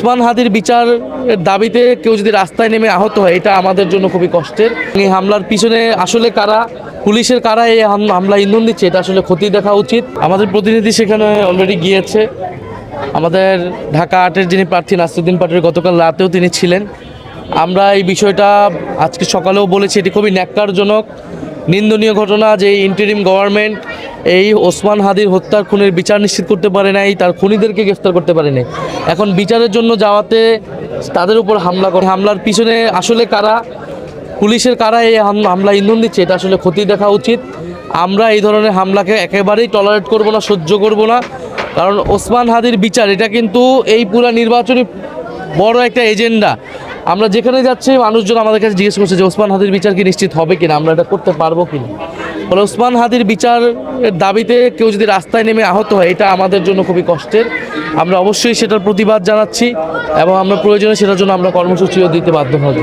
ওসমান হাদির বিচারের দাবিতে কেউ যদি রাস্তায় নেমে আহত হয়, এটা আমাদের জন্য খুবই কষ্টের। এই হামলার পিছনে আসলে কারা, পুলিশের কারা এই হামলা ইন্ধন দিচ্ছে, এটা আসলে খতিয়ে দেখা উচিত। আমাদের প্রতিনিধি সেখানে অলরেডি গিয়েছে। আমাদের ঢাকা ৮-এর যিনি প্রার্থী নাসিরুদ্দিন পাটোয়ারি, গতকাল রাতেও তিনি ছিলেন। আমরা এই বিষয়টা আজকে সকালেও বলেছি, এটি খুবই ন্যাক্কারজনক, নিন্দনীয় ঘটনা যে ইন্টারিম গভর্নমেন্ট এই ওসমান হাদির হত্যার খুনের বিচার নিশ্চিত করতে পারে নাই, তার খুনিদেরকে গ্রেফতার করতে পারে নাই। এখন বিচারের জন্য যাওয়াতে তাদের উপর হামলা করে, হামলার পিছনে আসলে কারা, পুলিশের কারা এই হামলা ইন্ধন দিচ্ছে, এটা আসলে খতিয়ে দেখা উচিত। আমরা এই ধরনের হামলাকে একেবারেই টলারেট করব না, সহ্য করব না। কারণ ওসমান হাদির বিচার, এটা কিন্তু এই পুরা নির্বাচনী বড় একটা এজেন্ডা। আমরা যেখানে যাচ্ছি মানুষজন আমাদের কাছে জিজ্ঞেস করছে যে ওসমান হাদির বিচার কি নিশ্চিত হবে কিনা, আমরা এটা করতে পারবো কিনা। ফলে ওসমান হাদির বিচারের দাবিতে কেউ যদি রাস্তায় নেমে আহত হয়, এটা আমাদের জন্য খুবই কষ্টের। আমরা অবশ্যই সেটার প্রতিবাদ জানাচ্ছি এবং আমরা প্রয়োজনে সেটার জন্য আমরা কর্মসূচিও দিতে বাধ্য হব।